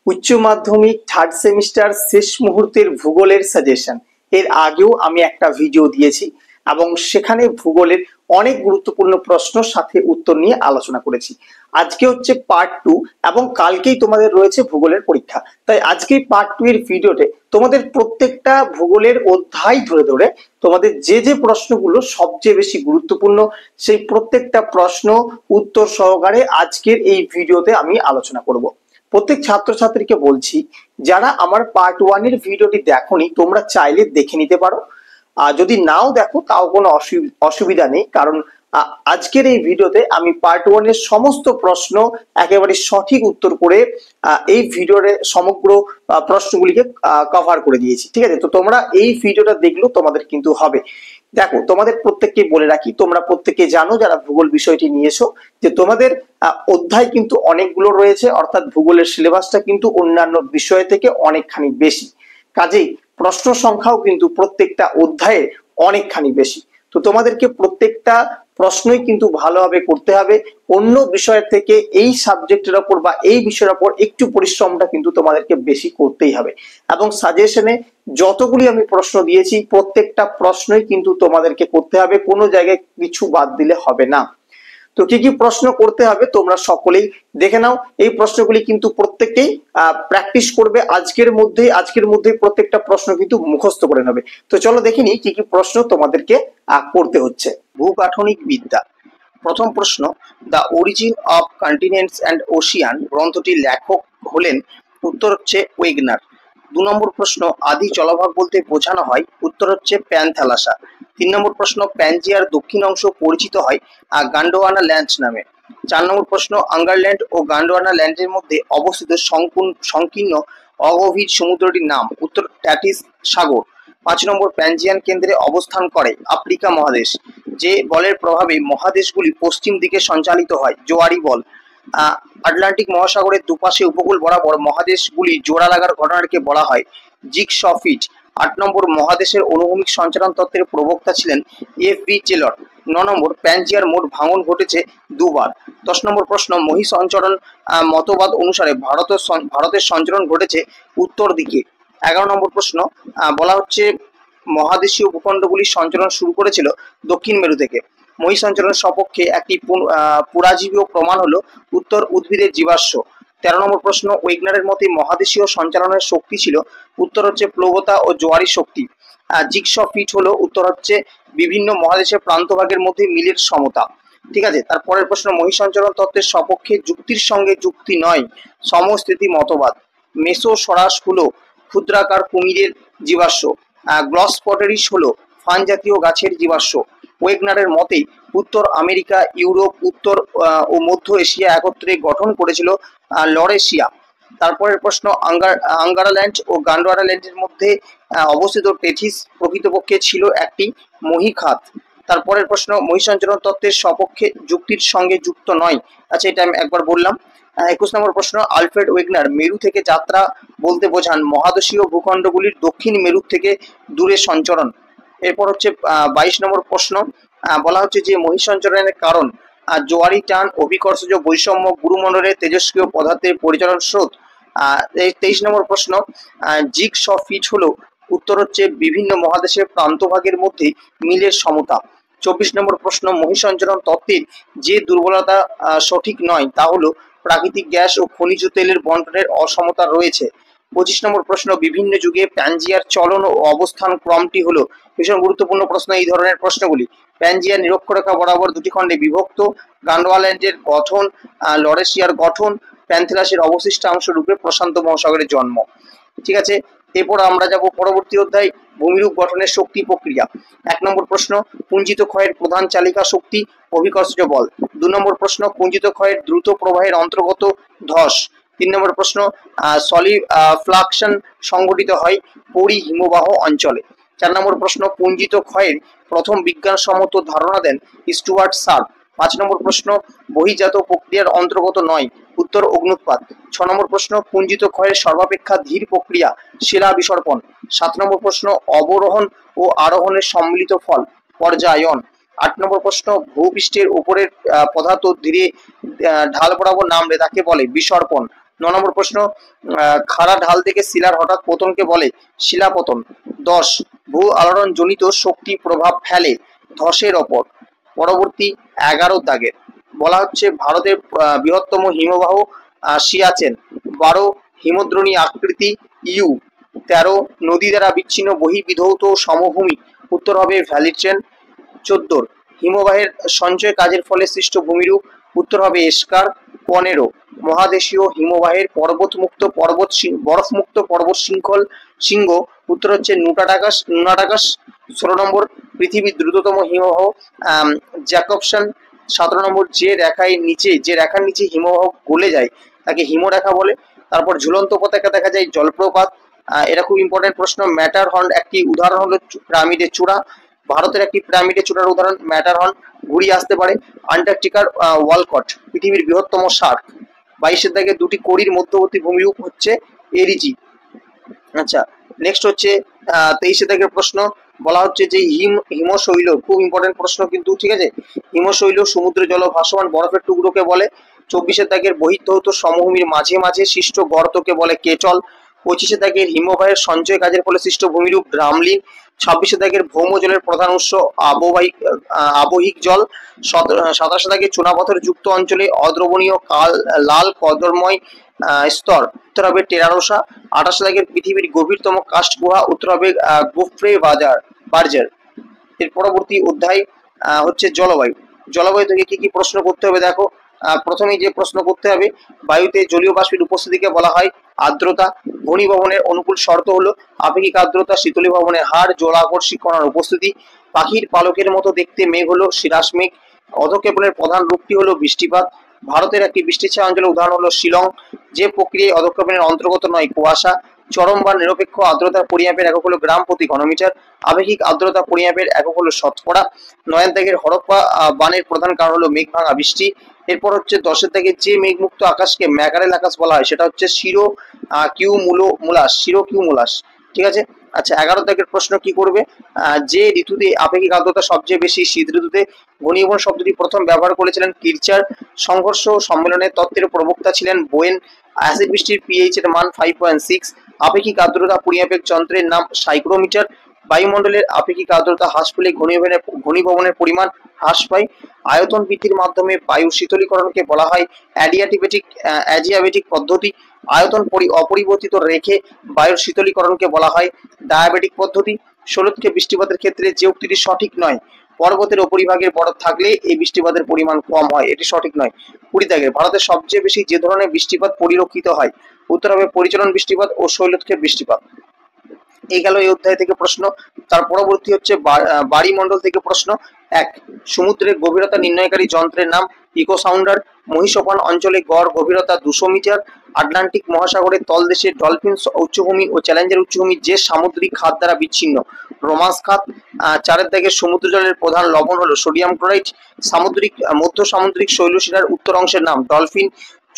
উচ্চ মাধ্যমিক third semester শেষ মুহূর্তের ভূগোলের সাজেশন এর আগেও আমি একটা ভিডিও দিয়েছি এবং সেখানে ভূগোলের অনেক গুরুত্বপূর্ণ প্রশ্ন সাথে উত্তর নিয়ে আলোচনা করেছি। আজকে হচ্ছে পার্ট 2 এবং কালকেই তোমাদের রয়েছে ভূগোলের পরীক্ষা। তাই আজকে পার্ট 2 এর ভিডিওতে তোমাদের প্রত্যেকটা ভূগোলের অধ্যায় ধরে ধরে তোমাদের যে যে প্রশ্নগুলো সবচেয়ে বেশি গুরুত্বপূর্ণ সেই প্রত্যেকটা প্রশ্ন উত্তর সহকারে আজকের এই ভিডিওতে আমি আলোচনা করব। প্রত্যেক ছাত্রছাত্রীকে বলছি, যারা আমার পার্ট 1 এর ভিডিওটি দেখোনি তোমরা চাইলে দেখে নিতে পারো, আর যদি নাও দেখো তাও কোনো অসুবিধা নেই, কারণ আজকের এই ভিডিওতে আমি পার্ট 1 এর সমস্ত প্রশ্ন একেবারে সঠিক উত্তর করে এই ভিডিওর সমগ্র প্রশ্নগুলিকে কভার করে দিয়েছি। ঠিক আছে, তো তোমরা এই ভিডিওটা দেখলেও তোমাদের কিন্তু হবে। দেখো, তোমাদের প্রত্যেককে বলে রাখি, তোমরা প্রত্যেকে জানো যারা ভূগোল বিষয়টি নিয়েছো যে তোমাদের অধ্যায় কিন্তু অনেকগুলো রয়েছে, অর্থাৎ ভূগোলের সিলেবাসটা কিন্তু অন্যান্য বিষয় থেকে অনেকখানি বেশি, কাজেই প্রশ্ন সংখ্যাও কিন্তু প্রত্যেকটা অধ্যায়ে অনেকখানি বেশি। তো তোমাদেরকে প্রত্যেকটা প্রশ্নই কিন্তু ভালোভাবে করতে হবে। অন্য বিষয়ের থেকে এই সাবজেক্টের ওপর বা এই বিষয়ের ওপর একটু পরিশ্রমটা কিন্তু তোমাদেরকে বেশি করতেই হবে। এবং সাজেশনে যতগুলি আমি প্রশ্ন দিয়েছি প্রত্যেকটা প্রশ্নই কিন্তু তোমাদেরকে করতে হবে, কোনো জায়গায় কিছু বাদ দিলে হবে না। তো কি কি প্রশ্ন করতে হবে তোমরা সকলেই দেখে নাও। এই প্রশ্নগুলি কিন্তু প্রত্যেককেই প্র্যাকটিস করবে আজকের মধ্যেই প্রত্যেকটা প্রশ্ন কিন্তু মুখস্থ করে নেবে। তো চলো দেখে নিই কি কি প্রশ্ন তোমাদেরকে করতে হচ্ছে। ভূগাঠনিক বিদ্যা। প্রথম প্রশ্ন, the origin of continents and ocean গ্রন্থটির লেখক হলেন? উত্তর হচ্ছে ওয়েগনার। 2 নম্বর প্রশ্ন, আদি জলভাগ বলতে বোঝানো হয়? উত্তর হচ্ছে প্যানথ্যালাসা। 3 নম্বর প্রশ্ন, প্যানজিয়ার দক্ষিণ অংশ পরিচিত হয় গান্ডোয়ানা ল্যান্ড নামে। 4 নম্বর প্রশ্ন, আঙ্গারল্যান্ড ও গান্ডোয়ানা ল্যান্ডের মধ্যে অবস্থিত সংকীর্ণ অগভীর সমুদ্রটির নাম? উত্তর ট্যাটিস সাগর। 5 নম্বর, প্যানজিয়ান কেন্দ্রে অবস্থান করে আফ্রিকা মহাদেশ। যে বলের প্রভাবে মহাদেশগুলি পশ্চিম দিকে সঞ্চালিত হয়? জোয়ারি বল। আটলান্টিক মহাসাগরের দুপাশে উপকূল বরাবর মহাদেশগুলি জোড়া লাগার ঘটনাকে বলা হয় জিগস ফিট। 8 নম্বর, মহাদেশের অনুভূমিক সঞ্চালন তত্ত্বের প্রবক্তা ছিলেন F.B. টেলর। 9 নম্বর, প্যানজিয়ার মোট ভাঙন ঘটেছে 2 বার। 10 নম্বর প্রশ্ন, মহী সঞ্চরণ মতবাদ অনুসারে ভারতের সঞ্চরণ ঘটেছে উত্তর দিকে। 11 নম্বর প্রশ্ন, বলা হচ্ছে মহাদেশীয় ভূখণ্ডগুলির সঞ্চরণ শুরু করেছিল দক্ষিণ মেরু থেকে। মহী সঞ্চরণের সপক্ষে একটি পুরাজীবীয় প্রমাণ হলো? উত্তর উদ্ভিদের জীবাশ্ম। 13 নম্বর প্রশ্ন, ওয়েগনারের মতে মহাদেশীয় সঞ্চালনের শক্তি ছিল? উত্তর হচ্ছে প্লবতা ও জোয়ারি শক্তি। জিগস ফিট হলো? উত্তর হচ্ছে বিভিন্ন মহাদেশের প্রান্তভাগের মধ্যে মিলের সমতা। ঠিক আছে, তারপরের প্রশ্ন, মহী সঞ্চালন তত্ত্বের সপক্ষে যুক্তির সঙ্গে যুক্তি নয় সমস্থিতি মতবাদ। মেসোসরাস হলো ক্ষুদ্রাকার কুমিরের জীবাশ্ম। গ্লস পটেরিস হলো ফান জাতীয় গাছের জীবাশ্ম। ওয়েগনারের মতে উত্তর আমেরিকা, ইউরোপ, উত্তর ও মধ্য এশিয়া একত্রে গঠন করেছিল লরেশিয়া। তারপরের প্রশ্ন, আঙ্গারাল্যান্ড ও গান্ডোয়ানাল্যান্ডের মধ্যে অবস্থিত টেথিস প্রকৃতপক্ষে ছিল একটি মহীখাত। তারপরের প্রশ্ন, মহী সঞ্চালন তত্ত্বের সপক্ষে যুক্তির সঙ্গে যুক্ত নয়। আচ্ছা, এটা আমি একবার বললাম। 21 নম্বর প্রশ্ন, আলফ্রেড ওয়েগনার মেরু থেকে যাত্রা বলতে বোঝান মহাদেশীয় ভূখণ্ডগুলির দক্ষিণ মেরু থেকে দূরে সঞ্চরণ। এরপর হচ্ছে 22 নম্বর প্রশ্ন, বলা হচ্ছে যে মহী সঞ্চরণের কারণ জোয়ারি টান, অভিকর্ষজ বৈষম্য, গুরুমণ্ডলের তেজস্ক্রিয় পদার্থের পরিচালন স্রোত। 23 নম্বর প্রশ্ন, জিগস ফিট হলো? উত্তর হচ্ছে বিভিন্ন মহাদেশের প্রান্তভাগের মধ্যে মিলের সমতা। 24 নম্বর প্রশ্ন, মহী সঞ্চরণ তত্ত্বের যে দুর্বলতা সঠিক নয় তা হলো প্রাকৃতিক গ্যাস ও খনিজ তেলের বন্টনের অসমতা রয়েছে। 25 নম্বর প্রশ্ন, বিভিন্ন যুগে প্যানজিয়ার চলন ও অবস্থান ক্রমটি হলো? ভীষণ গুরুত্বপূর্ণ প্রশ্ন এই ধরনের প্রশ্নগুলি। প্যানজিয়ার নিরক্ষরেখা বরাবর 2টি খণ্ডে বিভক্ত। গান্ডোয়াল্যান্ডের গঠন, লরেশিয়ার গঠন, প্যানথেলাসের অবশিষ্টাংশ রূপে প্রশান্ত মহাসাগরের জন্ম। ঠিক আছে, এরপর আমরা যাব পরবর্তী অধ্যায়, ভূমিরূপ গঠনের শক্তি প্রক্রিয়া। 1 নম্বর প্রশ্ন, পুঞ্জিত ক্ষয়ের প্রধান চালিকা শক্তি? অভিকর্ষজ বল। 2 নম্বর প্রশ্ন, পুঞ্জিত ক্ষয়ের দ্রুত প্রবাহের অন্তর্গত ধস। 3 নম্বর প্রশ্ন, সলিফ্লাকশন সংঘটিত হয় পরিহিমবাহ অঞ্চলে। 4 নম্বর প্রশ্ন, পুঞ্জিত ক্ষয়ের প্রথম বিজ্ঞানসম্মত ধারণা দেন স্টুয়ার্ট শার্প। 5 নম্বর প্রশ্ন, বহির্জাত প্রক্রিয়ার অন্তর্গত নয়। উত্তর অগ্নুৎপাত। 6 নম্বর প্রশ্ন, পুঞ্জিত ক্ষয়ের সর্বাপেক্ষা ধীর প্রক্রিয়া শিলা বিসর্পণ। 7 নম্বর প্রশ্ন, অবরোহণ ও আরোহণের সম্মিলিত ফল পর্যায়ন। 8 নম্বর প্রশ্ন, ভূপৃষ্ঠের উপরের পদার্থ ধীরে ঢাল বরাবর নামলে তাকে বলে বিসর্পণ। নম্বর প্রশ্ন, খাড়া ঢাল থেকে শিলার হঠাৎ পতনকে বলে শিলাপতন। 10, ভূ আলোড়ন জনিত শক্তি প্রভাব ফেলে ধসের ওপর। পরবর্তী 11 দাগের বলা হচ্ছে ভারতের বৃহত্তম হিমবাহ সিয়াচেন। 12, হিমদ্রোণী আকৃতি ইউ। 13, নদী দ্বারা বিচ্ছিন্ন বহির্বিধৌত সমভূমি, উত্তর হবে ভ্যালি ট্রেন। 14, হিমবাহের সঞ্চয় কাজের ফলে সৃষ্ট ভূমিরূপ, উত্তর হবে এস্কার। 15, মহাদেশীয় হিমবাহের বরফমুক্ত পর্বত শৃঙ্গ, উত্তর হচ্ছে নুনাটাকাস। 16 নম্বর, পৃথিবীর দ্রুততম হিমবাহ জ্যাকবসন। 17 নম্বর, যে রেখার নিচে হিমবাহ গলে যায় তাকে হিমরেখা বলে। তারপর ঝুলন্ত পতাকা দেখা যায় জলপ্রপাত। এটা খুব ইম্পর্টেন্ট প্রশ্ন। ম্যাটারহর্ন একটি উদাহরণ হলো পিরামিডের চূড়া। ভারতের একটি পিরামিডের চূড়ার উদাহরণ ম্যাটারহর্ন, ঘুরিয়ে আসতে পারে। আন্টার্কটিকার ওয়ালকট, পৃথিবীর বৃহত্তম শার্ক। 22 দাগে দুটি কড়ির মধ্যবর্তী ভূমিরূপ হচ্ছে এরিজি। আচ্ছা, নেক্সট হচ্ছে 23 দাগের প্রশ্ন, বলা হচ্ছে যে হিমশৈল, খুব ইম্পর্টেন্ট প্রশ্ন কিন্তু, ঠিক আছে। হিমশৈল সমুদ্র জল ভাসমান বরফের টুকরোকে বলে। 24 দাগের বহির্ধৌত সমভূমির মাঝে মাঝে সৃষ্ট গর্তকে বলে কেটল। 25 দাগের হিমবাহের সঞ্চয় কাজের ফলে সৃষ্ট ভূমিরূপ গ্রামলিন। 26 দাগের ভৌম জলের প্রধান উৎস আবহিক জল। 27 দাগের চুনাপাথর যুক্ত অঞ্চলে অদ্রবণীয় লাল কদরময় স্তর, উত্তর হবে টেরারোসা। 28 দাগের পৃথিবীর গভীরতম কাস্ট গুহা, উত্তর হবে গোফ্রে বার্জার। এর পরবর্তী অধ্যায় হচ্ছে জলবায়ু থেকে কি কি প্রশ্ন করতে হবে দেখো। প্রথমেই যে প্রশ্ন করতে হবে, বায়ুতে জলীয় বাষ্পের উপস্থিতিকে বলা হয় আর্দ্রতা। ঘনীভবনের অনুকূল শর্ত হলো আপেক্ষিক আর্দ্রতা, শীতলীভবনের হার, জলাকর্ষী কণার উপস্থিতি। পাখির পালকের মতো দেখতে মেঘ হলো শিরাশ মেঘ। অধঃক্ষেপণের প্রধান রূপটি হলো বৃষ্টিপাত। ভারতের একটি বৃষ্টিছায়া অঞ্চলের উদাহরণ হলো শিলং। যে প্রক্রিয়ায় অধঃক্ষেপণের অন্তর্গত নয় কুয়াশা। চরম বা নিরপেক্ষ আর্দ্রতা পরিমাপের একক হলো গ্রাম প্রতি ঘনমিটার। আপেক্ষিক আর্দ্রতা পরিমাপের একক হলো শতকরা। 9 দাগের হরপ্পা বানের প্রধান কারণ হলো মেঘ ভাঙা বৃষ্টি। এরপর হচ্ছে 10 দাগের যে মেঘমুক্ত আকাশকে ম্যাকারেল আকাশ বলা হয় সেটা হচ্ছে শিরো কিউমুলাস। ঠিক আছে। আচ্ছা, 11 দাগের প্রশ্ন কি করবে, যে ঋতুতে আপেক্ষিক আর্দ্রতা সবচেয়ে বেশি শীত ঋতুতে। ঘনীভবন শব্দটি প্রথম ব্যবহার করেছিলেন কির্চার। সংঘর্ষ সম্মেলনের তত্ত্বের প্রবক্তা ছিলেন বোয়েন। অ্যাসিড বৃষ্টির পিএইচ এর মান 5.6। আপেক্ষিক আর্দ্রতা পরিমাপের যন্ত্রের নাম সাইক্রোমিটার। বায়ুমণ্ডলের আপেক্ষিক আর্দ্রতা হ্রাস পেলে ঘনীভবনের পরিমাণ হ্রাস পায়। আয়তন বৃদ্ধির মাধ্যমে বায়ু শীতলীকরণকে বলা হয় অ্যাজিয়াবেটিক পদ্ধতি। আয়তন অপরিবর্তিত রেখে বায়ুর শীতলীকরণকে বলা হয় ডায়াবেটিক পদ্ধতি। শরৎকে বৃষ্টিপাতের ক্ষেত্রে যে উক্তিটি সঠিক নয়, পর্বতের উপরিভাগের বরফ থাকলে এই বৃষ্টিপাতের পরিমাণ কম হয়, এটি সঠিক নয়। 20 দাগের ভারতের সবচেয়ে বেশি যে ধরনের বৃষ্টিপাত পরিলক্ষিত হয়, উত্তর হবে পরিচলন বৃষ্টিপাত ও শৈলক্ষেপ বৃষ্টিপাত। এই গেল এই অধ্যায় থেকে প্রশ্ন। তার পরবর্তী হচ্ছে বায়ুমণ্ডল থেকে প্রশ্ন। 1, সমুদ্রের গভীরতা নির্ণয়কারী যন্ত্রের নাম ইকোসাউন্ডার। মহীসোপান অঞ্চলে গড় গভীরতা 200 মিটার। আটলান্টিক মহাসাগরের তলদেশে ডলফিন উচ্চভূমি ও চ্যালেঞ্জার উচ্চভূমি যে সামুদ্রিক খাত দ্বারা বিচ্ছিন্ন, রোমান্স খাত। 4 দাগে সমুদ্র জলের প্রধান লবণ হলো সোডিয়াম ক্লোরাইড। মধ্য সামুদ্রিক শৈলশিরার উত্তর অংশের নাম ডলফিন।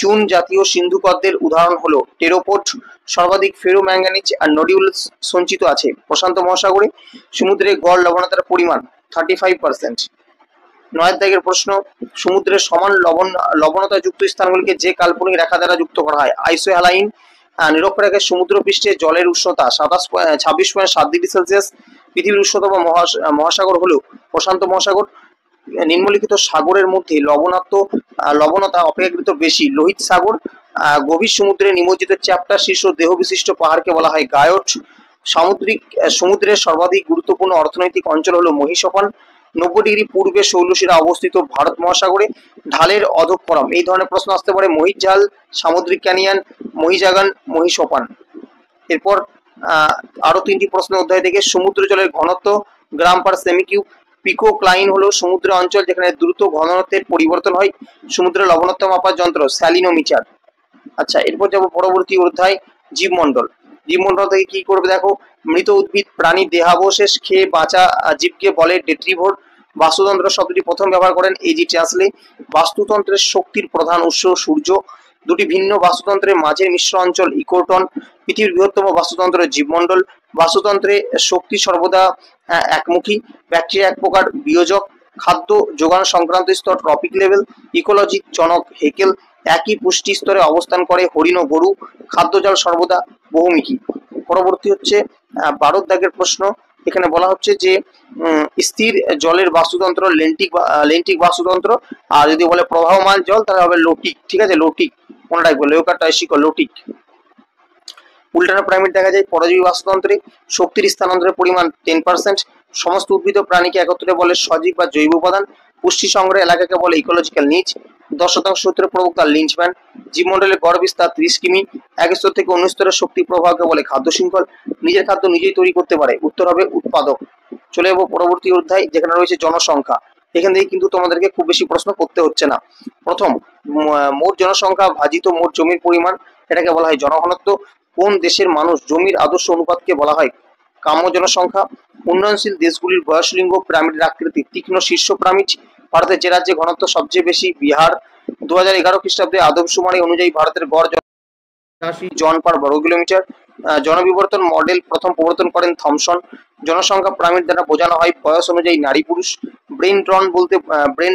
চুন জাতীয় সিন্ধুকদ্দের উদাহরণ হলো টেরোপোড। সর্বাধিক ফেরোম্যাঙ্গানিজ আর নোডিউল সঞ্চিত আছে প্রশান্ত মহাসাগরে। সমুদ্রে গড় লবণতার পরিমাণ 35%। 9 দাগের প্রশ্ন, সমুদ্রের সমান লবণতা যুক্ত স্থানগুলিকে যে কাল্পনিক রেখা দ্বারা যুক্ত করা হয়, আইসোহ্যালাইন। নিরক্ষরেখায় সমুদ্র পৃষ্ঠে জলের উষ্ণতা 26.7 ডিগ্রি সেলসিয়াস। পৃথিবীর উষ্ণতম মহাসাগর হলো প্রশান্ত মহাসাগর। নিম্নলিখিত সাগরের মধ্যে লবণতা অপেক্ষাকৃত বেশি, লোহিত সাগর। গভীর সমুদ্রে নিমজ্জিত চ্যাপ্টা শীর্ষ দেহ বিশিষ্ট পাহাড়কে বলা হয় গায়ট। সমুদ্রের সর্বাধিক গুরুত্বপূর্ণ অর্থনৈতিক অঞ্চল হলো মহীসোপান। 90 ডিগ্রি পূর্বে শৈলশিরা অবস্থিত ভারত মহাসাগরে। ঢালের অধঃক্ষরণ, এই ধরনের প্রশ্ন আসতে পারে মহিজাল, সামুদ্রিক ক্যানিয়ন, মহিজাগান, মহীসোপান। এরপর আরো 3টি প্রশ্ন অধ্যায় থেকে। সমুদ্র জলের ঘনত্ব গ্রাম পার সেমিকিউব। পিকো ক্লাইন হলো সমুদ্র অঞ্চল যেখানে দ্রুত ঘনত্বের পরিবর্তন হয়। সমুদ্রের লবণাক্ত মাপার যন্ত্র স্যালিনোমিটার। আচ্ছা, এরপর যাব পরবর্তী অধ্যায় জীবমণ্ডল। জীবমণ্ডল থেকে কি করবে দেখো, মৃত উদ্ভিদ প্রাণীর দেহাবশেষ খেয়ে বাঁচা জীবকে বলে ডেট্রিভোর। বাস্তুতন্ত্র শব্দটি প্রথম ব্যবহার করেন এজি ট্যাসলে। বাস্তুতন্ত্রের শক্তির প্রধান উৎস সূর্য। দুটি ভিন্ন বাস্তুতন্ত্রের মাঝের মিশ্র অঞ্চল ইকোটন। পৃথিবীর বৃহত্তম বাস্তুতন্ত্র জীবমণ্ডল। বাস্তুতন্ত্রে শক্তি সর্বদা একমুখী। ব্যাকটেরিয়া এক প্রকার বিয়োজক। খাদ্য যোগান সংক্রান্ত স্তর ট্রপিক লেভেল। ইকোলজিক জনক হেকেল। একই পুষ্টি স্তরে অবস্থান করে হরিণ ও গরু, খাদ্যজাল সর্বদা বহুমুখী। পরবর্তী হচ্ছে 12 দাগের প্রশ্ন। এখানে বলা হচ্ছে যে স্থির জলের বাস্তুতন্ত্র লেন্টিক বাস্তুতন্ত্র, আর যদি বলে প্রবাহমান জল তাহলে হবে লোটিক। ঠিক আছে, লোটিক মনে রাখবে, লেউকাটাইসিক লোটিক। উল্টানো প্রাইমেট দেখা যায় পরজীবী বাস্তুতন্ত্রে। শক্তির স্থানান্তরের পরিমাণ 10%। সমস্ত উদ্ভিদ ও প্রাণীকে একত্রে বলে সজীব বা জৈব উপাদান। পুষ্টি সংগ্রহ এলাকাকে বলে ইকোলজিক্যাল নিচ। 10% সূত্রের প্রবক্তা লিঞ্চম্যান। জীবমণ্ডলের গড় বিস্তার 30 কিমি। এক স্তর থেকে অন্য স্তরের শক্তি প্রবাহকে বলে খাদ্য শৃঙ্খল। নিজের খাদ্য নিজেই তৈরি করতে পারে, উত্তর হবে উৎপাদক। চলে যাবো পরবর্তী অধ্যায়, যেখানে রয়েছে জনসংখ্যা। এখান থেকে কিন্তু তোমাদেরকে খুব বেশি প্রশ্ন করতে হচ্ছে না। প্রথম, মোট জনসংখ্যা ভাজিত মোট জমির পরিমাণ, এটাকে বলা হয় জনঘনত্ব। কোন দেশের মানুষ জমির আদর্শ অনুপাতকে বলা হয় কাম্য জনসংখ্যা। উন্নয়নশীল দেশগুলির বয়সলিঙ্গ পিরামিডের আকৃতি তীক্ষ্ণ শীর্ষ পিরামিড। ভারতের যে রাজ্যে ঘনত্ব সবচেয়ে বেশি, বিহার। 2011 খ্রিস্টাব্দে আদমশুমারি অনুযায়ী ভারতের গড় জন পার বর্গ কিলোমিটার। জনবিবর্তন মডেল প্রথম প্রবর্তন করেন থমসন। জনসংখ্যা পিরামিড দ্বারা বোঝানো হয় বয়স অনুযায়ী নারী পুরুষ। ব্রেন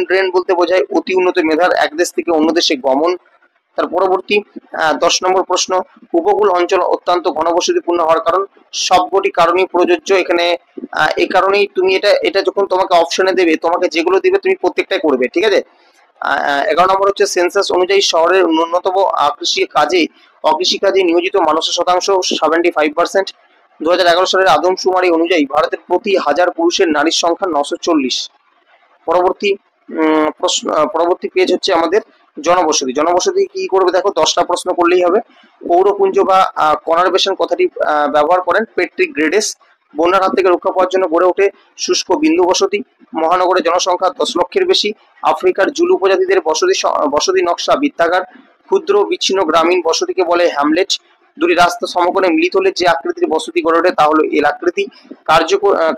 ড্রেন বলতে বোঝায় অতি উন্নত মেধার এক দেশ থেকে অন্য দেশে গমন। তার পরবর্তী 10 নম্বর প্রশ্ন, উপকূল অঞ্চল অত্যন্ত ঘনবসতিপূর্ণ হওয়ার কারণ। সবকটি কারণই প্রযোজ্য এখানে। এই কারণেই তুমি এটা যখন তোমাকে অপশনে দেবে, তোমাকে যেগুলো দিবে তুমি প্রত্যেকটাই করবে। ঠিক আছে। 11 নম্বর হচ্ছে সেন্সাস অনুযায়ী শহরের ন্যূনতম অকৃষি কাজে নিয়োজিত মানুষের শতাংশ 75%। 2011 সালের আদমশুমারি অনুযায়ী ভারতের প্রতি 1000 পুরুষের নারীর সংখ্যা 940। পরবর্তী পেজ হচ্ছে আমাদের জনবসতি কি করবে দেখো, 10টা প্রশ্ন করলেই হবে। পৌরপুঞ্জ বা কনারভেশন কথাটি ব্যবহার করেন পেট্রিক গ্রেডেস। বন্যার হাত থেকে রক্ষা পাওয়ার জন্য গড়ে ওঠে শুষ্ক বিন্দু বসতি। মহানগরের জনসংখ্যা 10 লক্ষের বেশি। আফ্রিকার জুলু উপজাতিদের বসতি নকশা বৃত্তাকার। ক্ষুদ্র বিচ্ছিন্ন গ্রামীণ বসতিকে বলে হ্যামলেট। দুটি রাস্তা সমকোণে মিলিত হলে যে আকৃতির বসতি গড়ে ওঠে তা হলো এল আকৃতি।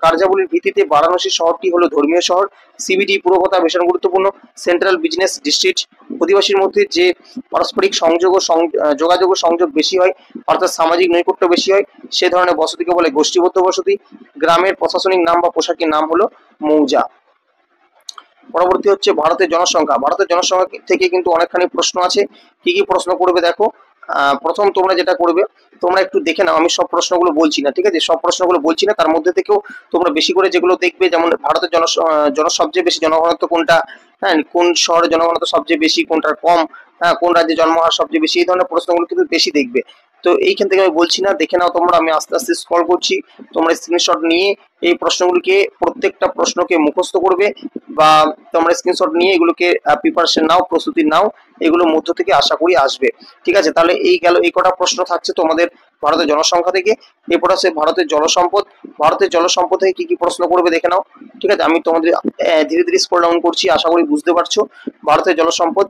কার্যাবলীর ভিত্তিতে বারাণসী শহরটি হলো ধর্মীয় শহর। সিবিডি পুরকথা ভীষণ গুরুত্বপূর্ণ। Central business district. অধিবাসীর মধ্যে যে পারস্পরিক যোগাযোগ ও সংযোগ বেশি হয়, অর্থাৎ সামাজিক নৈকট্য বেশি হয়, সে ধরনের বসতিকে বলে গোষ্ঠীবদ্ধ বসতি। গ্রামের প্রশাসনিক নাম বা পোশাকের নাম হলো মৌজা। পরবর্তী হচ্ছে ভারতের জনসংখ্যা থেকে কিন্তু অনেকখানি প্রশ্ন আছে। কি কি প্রশ্ন করবে দেখো। প্রথম তোমরা যেটা করবে, তোমরা একটু দেখে নাও, আমি সব প্রশ্নগুলো বলছি না। ঠিক আছে, সব প্রশ্নগুলো বলছি না, তার মধ্যে থেকেও তোমরা বেশি করে যেগুলো দেখবে, যেমন ভারতের সবচেয়ে বেশি জনঘনত্ব কোনটা, হ্যাঁ, কোন শহরে জনঘনত্ব সবচেয়ে বেশি, কোনটার কম, হ্যাঁ, কোন রাজ্যে জন্মহার সবচেয়ে বেশি, এই ধরনের প্রশ্নগুলো কিন্তু বেশি দেখবে। তো এইখান থেকে আমি বলছি না, দেখে নাও তোমরা। আমি আস্তে আস্তে স্ক্রল করছি, তোমরা স্ক্রিনশট নিয়ে এই প্রশ্নগুলিকে, প্রত্যেকটা প্রশ্নকে মুখস্থ করবে, বা তোমরা স্ক্রিনশট নিয়ে এগুলোকে প্রিপারেশন নাও, প্রস্তুতি নাও, এগুলোর মধ্য থেকে আশা করি আসবে। ঠিক আছে, তাহলে এই গেল, এই কটা প্রশ্ন থাকছে তোমাদের ভারতের জনসংখ্যা থেকে। এরপর আছে ভারতের জলসম্পদ থেকে কি কি প্রশ্ন করবে দেখে নাও। ঠিক আছে, আমি তোমাদের ধীরে ধীরে স্ক্রল ডাউন করছি, আশা করি বুঝতে পারছো। ভারতের জলসম্পদ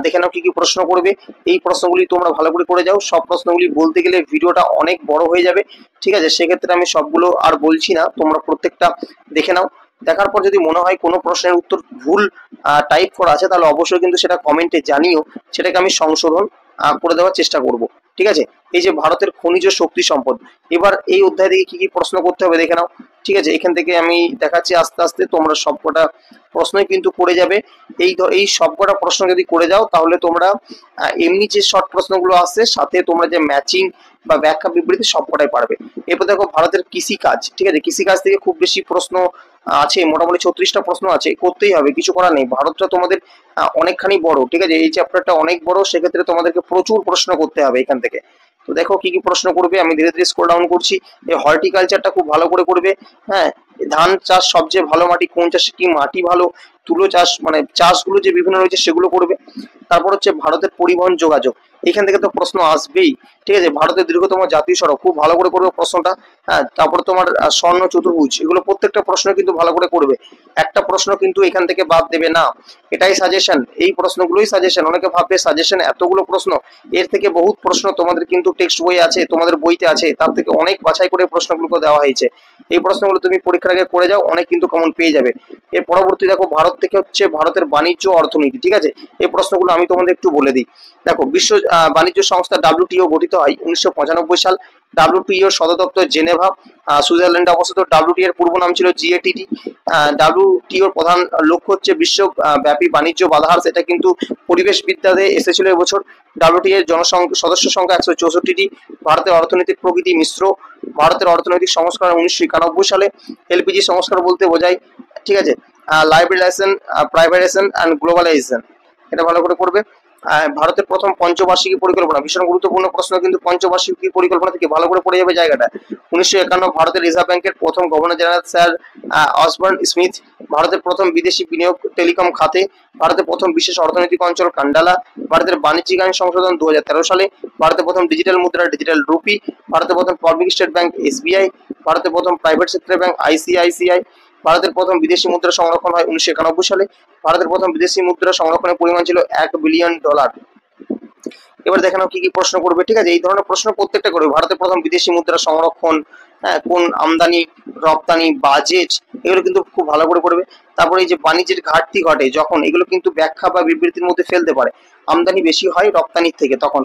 দেখে নাও কি কি প্রশ্ন করবে। এই প্রশ্নগুলি তোমরা ভালো করে যাও। সব প্রশ্নগুলি বলতে গেলে ভিডিওটা অনেক বড় হয়ে যাবে। ঠিক আছে, সেক্ষেত্রে আমি সবগুলো আর বলছি না, তোমরা প্রত্যেকটা দেখে নাও। দেখার পর যদি মনে হয় কোনো প্রশ্নের উত্তর ভুল টাইপ করা আছে, তাহলে অবশ্যই কিন্তু সেটা কমেন্টে জানিও, সেটাকে আমি সংশোধন করে দেওয়ার চেষ্টা করব। ঠিক আছে, এই যে ভারতের খনিজ শক্তি সম্পদ, এবার এই অধ্যায় থেকে কি কি প্রশ্ন করতে হবে দেখে নাও। ঠিক আছে, এখান থেকে আমি দেখাচ্ছি আস্তে আস্তে, তোমরা সবকটা প্রশ্নই কিন্তু করে যাবে। এই সবকটা প্রশ্ন যদি করে যাও, তাহলে তোমরা এমনি যে শর্ট প্রশ্নগুলো আসছে, সাথে তোমরা যে ম্যাচিং বা ব্যাখ্যা বিবৃতি সবকটাই পারবে। এরপর দেখো ভারতের কৃষিকাজ। ঠিক আছে, কৃষিকাজ থেকে খুব বেশি প্রশ্ন আছে, মোটামুটি 36টা প্রশ্ন আছে, করতেই হবে, কিছু করার নেই। ভারতটা তোমাদের অনেকখানি বড়। ঠিক আছে, এই চ্যাপ্টারটা অনেক বড়, সেক্ষেত্রে তোমাদেরকে প্রচুর প্রশ্ন করতে হবে এখান থেকে। তো দেখো কি কি প্রশ্ন করবে, আমি ধীরে ধীরে স্ক্রল ডাউন করছি। এই হর্টিকালচারটা খুব ভালো করে করবে। হ্যাঁ, ধান চাষ সবচেয়ে ভালো মাটি কোন চাষে, কি মাটি ভালো, তুলো চাষ, মানে চাষগুলো যে বিভিন্ন রয়েছে সেগুলো করবে। তারপর হচ্ছে ভারতের পরিবহন যোগাযোগ, এখান থেকে তো প্রশ্ন আসবেই। ঠিক আছে, ভারতের দীর্ঘতম জাতীয় সড়ক খুব ভালো করে করবে প্রশ্নটা। হ্যাঁ, তারপরে তোমার স্বর্ণ চতুর্ভুজ, এগুলো প্রত্যেকটা প্রশ্ন কিন্তু ভালো করে করবে। একটা প্রশ্ন কিন্তু এখান থেকে বাদ দেবে না, এটাই সাজেশন, এই প্রশ্নগুলোই সাজেশন। অনেকে ভাববে সাজেশন এতগুলো প্রশ্ন, এর থেকে বহুত প্রশ্ন তোমাদের কিন্তু টেক্সট বই আছে, তোমাদের বইতে আছে, তার থেকে অনেক বাছাই করে প্রশ্নগুলো দেওয়া হয়েছে। এই প্রশ্নগুলো তুমি পরীক্ষার আগে করে যাও, অনেক কিন্তু কমন পেয়ে যাবে। এর পরবর্তী দেখো ভারত থেকে হচ্ছে ভারতের বাণিজ্য অর্থনীতি। ঠিক আছে, এই প্রশ্নগুলো আমি তোমাদের একটু বলে দিই। দেখো বাণিজ্য সংস্থা WTO গঠিত হয় 1995 সাল। WTO সদর দপ্তর জেনেভা, সুইজারল্যান্ডে অবস্থিত। WTO এর পূর্ব নাম ছিল GATT। WTO এর প্রধান লক্ষ্য হচ্ছে বিশ্বব্যাপী বাণিজ্য বাধাহার, সেটা কিন্তু পরিবেশবিদ্যাতে এসেছিল এবছর। WTO এর সদস্য সংখ্যা 164টি। ভারতের অর্থনৈতিক প্রগতি মিশ্র। ভারতের অর্থনৈতিক সংস্কার 1991 সালে। LPG সংস্কার বলতে বোঝায়, ঠিক আছে, লাইবেরাইজেশন, প্রাইভেটাইজেশন অ্যান্ড গ্লোবালাইজেশন, এটা ভালো করে করবে। ভারতের প্রথম পঞ্চবার্ষিকী পরিকল্পনা, ভীষণ গুরুত্বপূর্ণ প্রশ্ন কিন্তু পঞ্চবার্ষিকী পরিকল্পনা থেকে ভালো করে পড়ে যাবে জায়গাটা। 1951 ভারতের রিজার্ভ ব্যাংকের প্রথম governor general sir Osborne Smith. ভারতের প্রথম বিদেশি বিনিয়োগ টেলিকম খাতে। ভারতের প্রথম বিশেষ অর্থনৈতিক অঞ্চল কান্ডালা। ভারতের বাণিজ্যিক আইন সংশোধন 2013 সালে। ভারতের প্রথম ডিজিটাল মুদ্রা ডিজিটাল রুপি। ভারতের প্রথম পাবলিক স্টেট ব্যাংক SBI। ভারতের প্রথম প্রাইভেট সেক্টর ব্যাংক ICICI। ভারতের প্রথম বিদেশি মুদ্রা সংরক্ষণ হয় 1991 সালে। ভারতের প্রথম বিদেশি মুদ্রা সংরক্ষণের পরিমাণ ছিল $1 বিলিয়ন। এবার দেখে নাও কি কি প্রশ্ন করবে, ঠিক আছে, এই ধরনের প্রশ্ন প্রত্যেকটা করবে। ভারতের প্রথম বিদেশি মুদ্রা সংরক্ষণ, কোন আমদানি রপ্তানি, বাজেট, এগুলো কিন্তু খুব ভালো করে করবে। তারপরে এই যে বাণিজ্যের ঘাটতি ঘটে যখন, এগুলো কিন্তু ব্যাখ্যা বা বিবৃতির মধ্যে ফেলতে পারে। আমদানি বেশি হয় রপ্তানির থেকে, তখন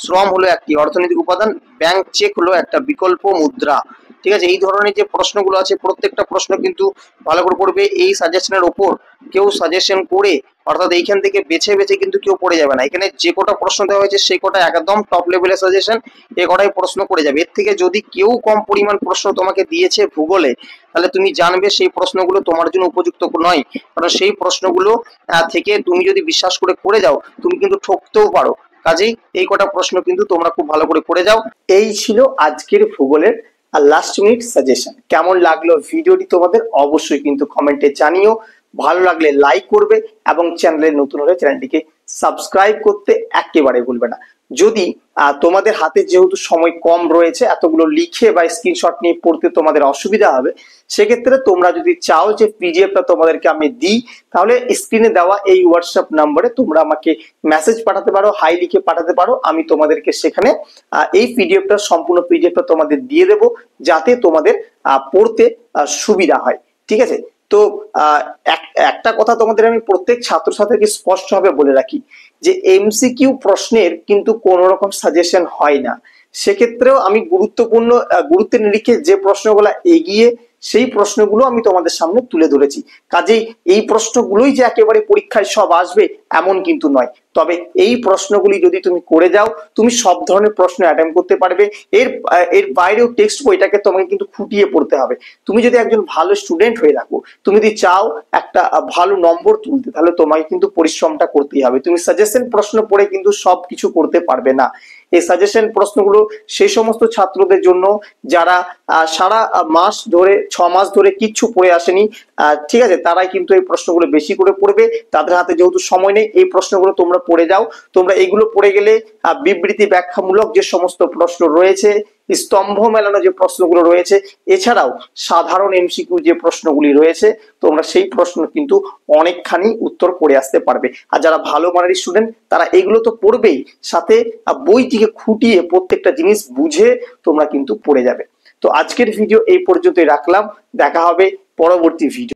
শ্রম হলো একটি অর্থনৈতিক উপাদান, ব্যাংক চেক হলো একটা বিকল্প মুদ্রা। ঠিক আছে, এই ধরনের যে প্রশ্নগুলো আছে প্রত্যেকটা প্রশ্ন কিন্তু ভালো করে পড়বে। এই সাজেশনের ওপর কেউ সাজেশন করে, অর্থাৎ এইখান থেকে বেছে বেছে কিন্তু কেউ পড়ে যাবে না। এখানে যে কটা প্রশ্ন দেওয়া হয়েছে সেই কটা একদম টপ লেভেলের সাজেশন, এ কটাই প্রশ্ন করে যাবে। এর থেকে যদি কেউ কম পরিমাণ প্রশ্ন তোমাকে দিয়েছে ভূগোলে, তাহলে তুমি জানবে সেই প্রশ্নগুলো তোমার জন্য উপযুক্ত নয়, কারণ সেই প্রশ্নগুলো থেকে তুমি যদি বিশ্বাস করে যাও তুমি কিন্তু ঠকতেও পারো। কাজেই এই কটা প্রশ্ন কিন্তু তোমরা খুব ভালো করে পড়ে যাও। এই ছিল আজকের ভূগোলের লাস্ট মিনিট সাজেশন। কেমন লাগলো ভিডিওটি তোমাদের অবশ্যই কিন্তু কমেন্টে জানিও। ভালো লাগলে লাইক করবে এবং চ্যানেলে নতুন হলে চ্যানেলটিকে সাবস্ক্রাইব করতে একেবারে ভুলবে না। যদি তোমাদের হাতে যেহেতু সময় কম রয়েছে, এতগুলো লিখে বা স্ক্রিনশট নিয়ে পড়তে তোমাদের অসুবিধা হবে, সেক্ষেত্রে তোমরা যদি চাও যে পিডিএফটা তোমাদেরকে আমি দিই, তাহলে স্ক্রিনে দেওয়া এই হোয়াটসঅ্যাপ নাম্বারে তোমরা আমাকে মেসেজ পাঠাতে পারো, হাই লিখে পাঠাতে পারো। আমি তোমাদেরকে সেখানে এই পিডিএফটা, সম্পূর্ণ পিডিএফটা তোমাদের দিয়ে দেবো, যাতে তোমাদের পড়তে সুবিধা হয়। ঠিক আছে, তো একটা কথা তোমাদের আমি প্রত্যেক ছাত্রছাত্রীকে স্পষ্টভাবে বলে রাখি যে MCQ প্রশ্নের কিন্তু কোনো রকম সাজেশন হয় না। সেক্ষেত্রেও আমি গুরুত্বের নিরিখে যে প্রশ্নগুলো এগিয়ে, সেই প্রশ্নগুলো আমি তোমাদের সামনে তুলে ধরেছি। কাজেই এই প্রশ্নগুলোই যে একেবারে পরীক্ষায় সব আসবে এমন কিন্তু নয়, তবে এই প্রশ্নগুলি যদি তুমি করে যাও তুমি সব ধরনের প্রশ্ন অ্যাটেম্প করতে পারবে। এর বাইরেও টেক্সট বইটাকে তোমাকে কিন্তু খুঁটিয়ে পড়তে হবে। তুমি যদি একজন ভালো স্টুডেন্ট হয়ে থাকো, তুমি যদি চাও একটা ভালো নম্বর তুলতে, তাহলে তোমাকে কিন্তু পরিশ্রমটা করতেই হবে। তুমি সাজেশন প্রশ্ন পড়ে কিন্তু সবকিছু করতে পারবে না। এই সাজেশন প্রশ্নগুলো সেই সমস্ত ছাত্রদের জন্য যারা সারা মাস ধরে, 6 মাস ধরে কিচ্ছু পড়ে আসেনি, ঠিক আছে, তারাই কিন্তু এই প্রশ্নগুলো বেশি করে পড়বে। তাদের হাতে যেহেতু সময় নেই, এই প্রশ্নগুলো তোমরা পড়ে যাও। তোমরা এগুলো পড়ে গেলে বিবৃতি ব্যাখ্যামূলক যে সমস্ত প্রশ্ন রয়েছে, স্তম্ভ মেলানো যে প্রশ্নগুলো রয়েছে, এছাড়াও সাধারণ MCQ যে প্রশ্নগুলি রয়েছে, তোমরা সেই প্রশ্ন কিন্তু অনেকখানি উত্তর করে আসতে পারবে। আর যারা ভালো মানের স্টুডেন্ট তারা এগুলো তো পড়বেই, সাথে বই থেকে খুঁটিয়ে প্রত্যেকটা জিনিস বুঝে তোমরা কিন্তু পড়ে যাবে। তো আজকের ভিডিও এই পর্যন্তই রাখলাম, দেখা হবে পরবর্তী ভিডিও।